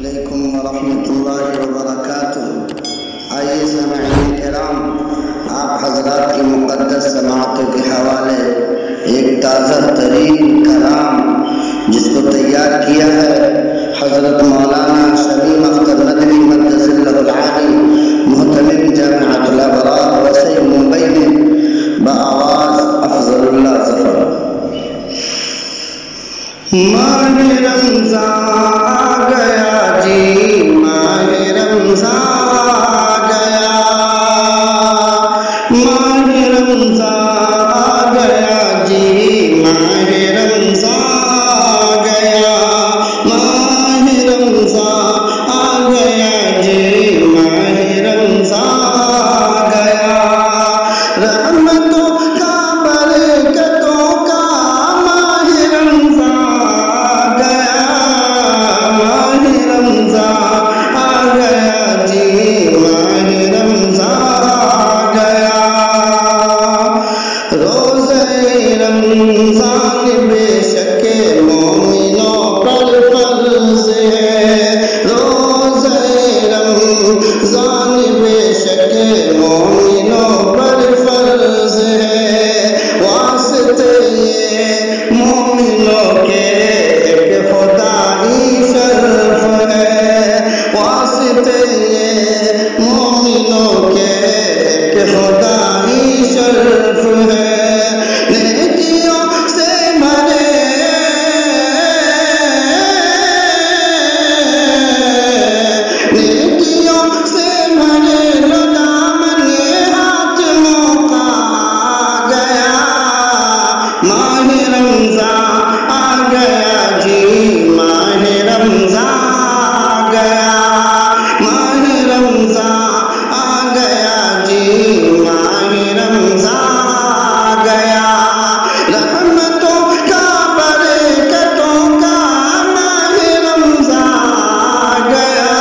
علیکم ورحمۃ اللہ وبرکاتہ۔ آئیے سامعین کرام، آپ حضرات کی مقدس سماعت کے حوالے ایک تازہ ترین کلام جس کو تیار کیا ہے حضرت مولانا شمیم اختر ندوی مقدس اللہ العالی، محتمل جامعۃ الابرار وسیع ممبئی میں، بآواز افضل اللہ ظفر۔ ماہ رمضان آ گیا جی، ماہ رمضان آ گیا، ماہ رمضان آ گیا جی، ماہ رمضان آ گیا، ماہ رمضان آ گیا جی، ماہ رمضان آ گیا، رحمتوں کا برکتوں کا ماہ رمضان آ گیا، ماہ رمضان آ گیا جی، ماہ رمضان آ گیا، روزہ رمضان بے شک مومنوں پر فرض ہے، روزہ رمضان بے شک مومنوں پر فرض ہے، واسطے یہ مومنوں کے ایک خدائی شرف ہے، واسطے یہ مومنوں کے ایک خدائی شرف ہے، نیکیوں سے بھرے نیکیوں سے بھرے دامن ہاتھ موقع آ گیا، ماہ رمضان آ گیا جی، ماہ رمضان آ گیا، ماہ رمضان آ گیا جی، ماہ رمضان آ گیا، رحمتوں کا برکتوں کا ماہ رمضان آ گیا،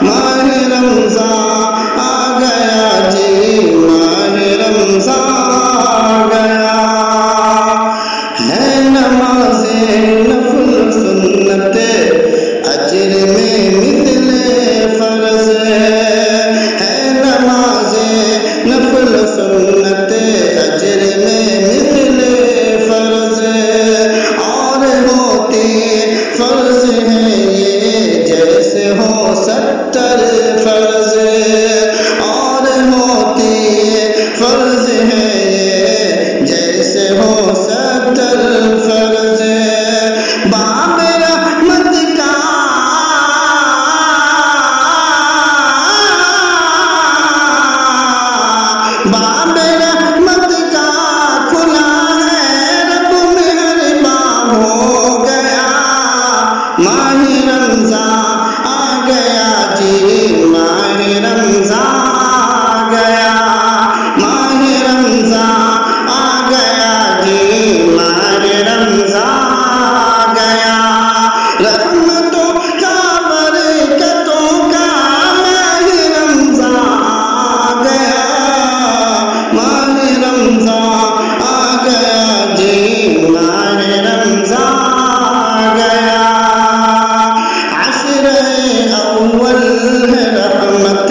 ماہ رمضان آ گیا جی، ماہ رمضان آ گیا، ہے نماز نفل سنت اجر میں مثل فرض ہے، نماز نفل سنت اجر میں مثل فرض، اور ہوتی فرض ہے یہ جیسے ہو 70 فرض، اور ہوتی فرض ہے یہ جیسے ہو 70 فرض، باب رحمت کا باب رحمت کا کھلا ہے، رب مہربان ہو گیا، ماہ رمضان آ گیا جی، ماہ رمضان آ گیا، ماہ رمضان آ گیا جی، ماہ رمضان آ گیا، رحمتوں کا برکتوں کا ماہ رمضان آ گیا، ماہ رمضان آ گیا جی، ماہ رمضان آ گیا، عشر اول ہے رحمت،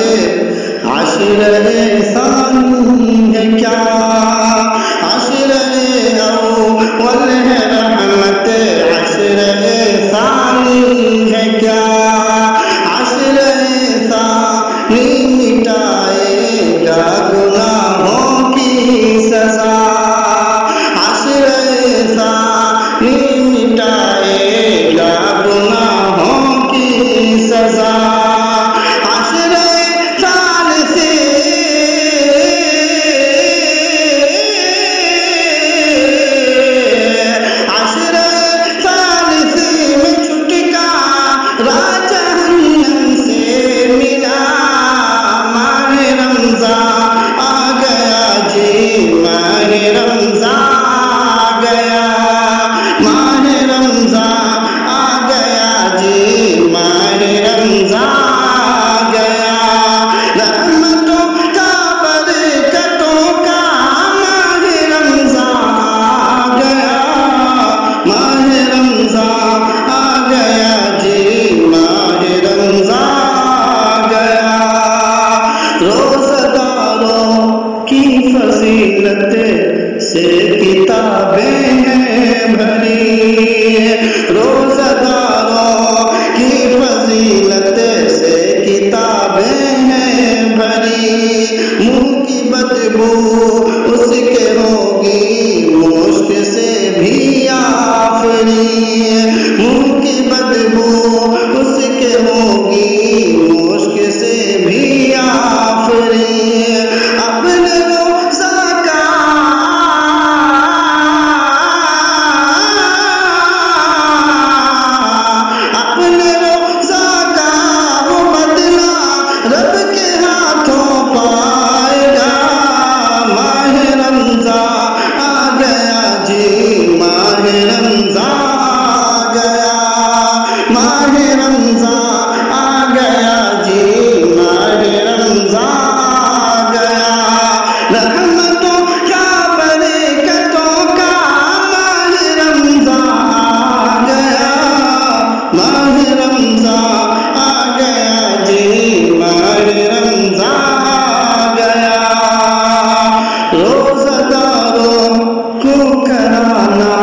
رمضان آ گیا جی، ماہ رمضان آ گیا، رحمتوں کا برکتوں کا ماہ رمضان آ گیا، ماہ رمضان آ گیا جی، ماہ رمضان آ گیا، روزہ داروں کو کرانا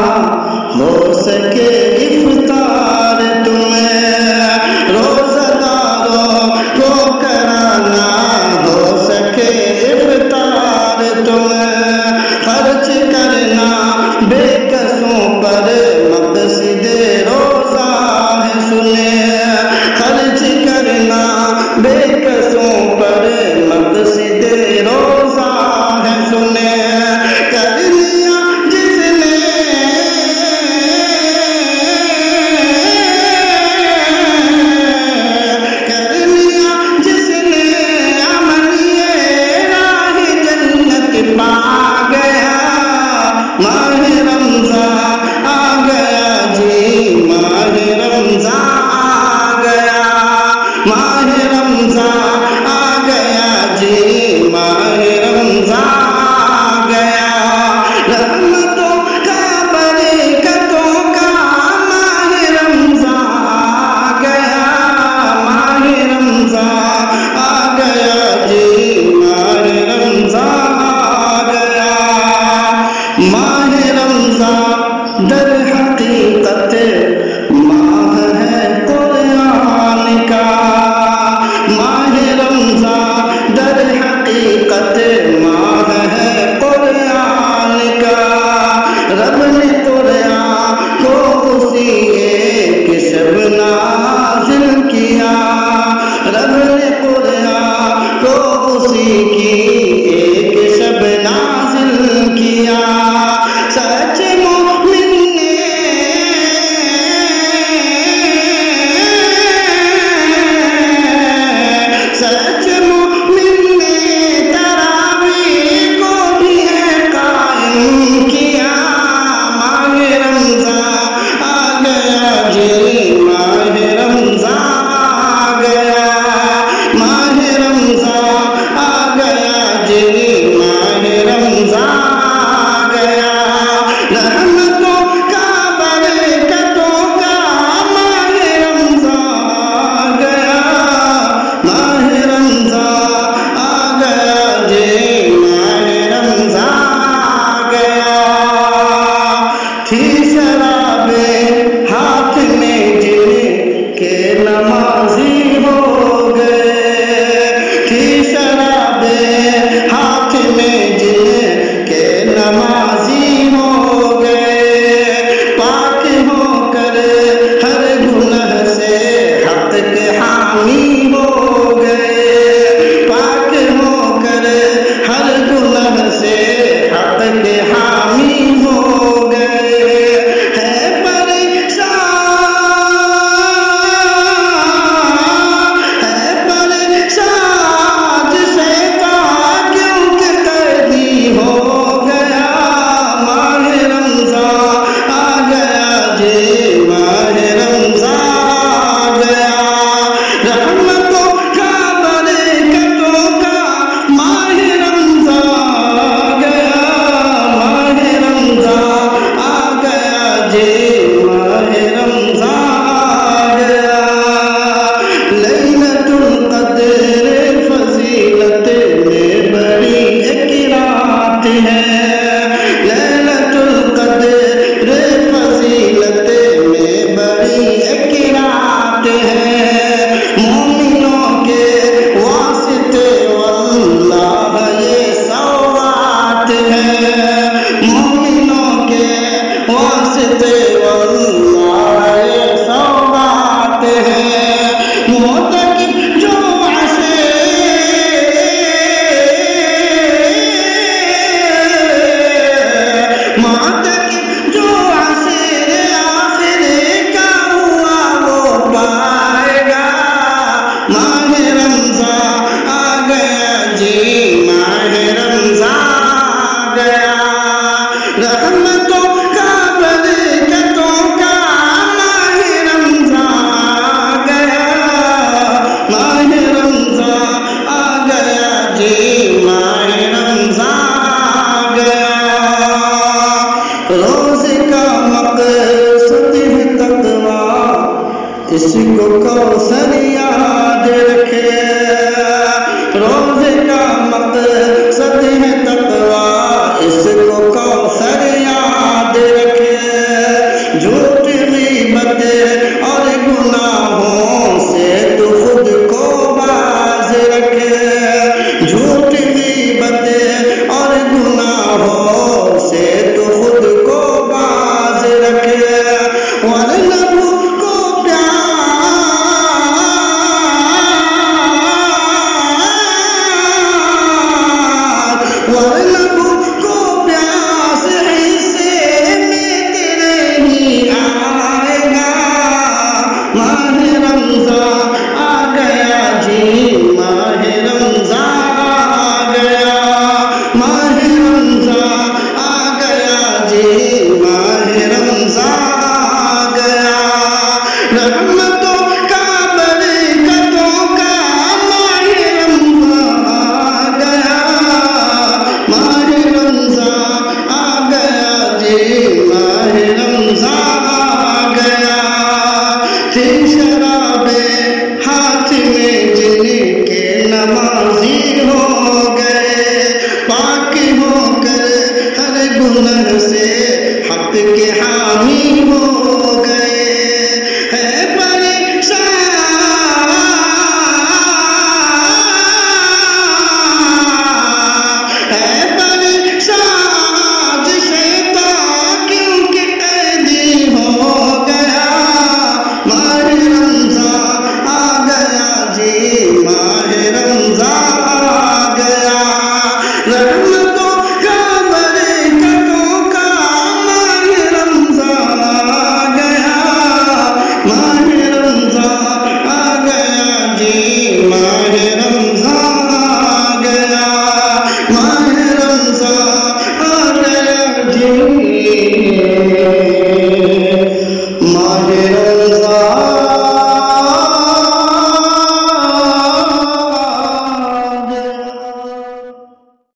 ہو سکے افطار تمہیں، روزہ داروں کو کرانا ہو سکے افطار تمہیں، خرچ کرنا بے کسوں پر مقصد روزہ ہے سنیں، خرچ کرنا بے کسوں پر مقصد روزہ ہے سنیں، کر لیا جس نے کر لیا جس نے عمل یہ راہ جنت پا گیا، ماہ رمضان آ گیا جی، ماہ رمضان آ گیا، ماہ رمضان آ گیا جی، ماہ رمضان آ گیا، رحمتوں کا برکتوں کا ماہ رمضان آ گیا، ماہ رمضان آ گیا جی، ماہ رمضان آ گیا، ماہ رمضان در حقیقت ماہ ہے قرآن کا، ماہ رمضان در حقیقت ماہ ہے قرآن کا، رب نے قرآن کو اسی ایک شب نازل کیا، رب نے قرآن کو اسی کی ایک شب نازل کیا، سچ مومن نے سچ مومن نے تراویح کو بھی قائم کیا، ماہ رمضان آ گیا جی، ماہ رمضان آ گیا، ماہ رمضان آ گیا جی، ماہ رمضان آ گیا، رحمتوں کا برکتوں کا ماہ رمضان آ گیا، ماہ رمضان آ گیا جی، ماہ رمضان آ گیا، تھی شرابیں ہاتھ میں جن کے نمازی ہو گئے، تھی شرابیں ہاتھ میں جن کے نمازی ہو گئے، پاک ہو کر ہر گناہ سے حق کے حامی ہو گئے، پاک ہو کر ہر گناہ سے حق کے حامی ہو گئے، ہے پریشان ہے پریشان شیطان کیونکہ قیدی ہو گیا، ماہ رمضان آ گیا جی، ماہ رمضان آ گیا، رحمتوں کا برکتوں کا ماہ رمضان آ گیا، ماہ رمضان آ گیا جی، ماہ رمضان آ گیا، لیلۃ القدر فضیلت میں بڑی ایک رات ہے، لیلۃ القدر فضیلت میں بڑی ایک رات ہے، مومنوں کے واسطے واللہ یہ سوغات ہے، مومنوں کے واسطے واللہ یہ سوغات ہے، معتکف جو معتکف جو عشر آخر کا ہوا وہ پائے گا، ماہ رمضان آ گیا جی، ماہ رمضان آ گیا، رحمتوں کا برکتوں کا ماہ رمضان آ اس کو کوثر یاد رکھے، روزے کا مقصد ہے تقویٰ، اس کو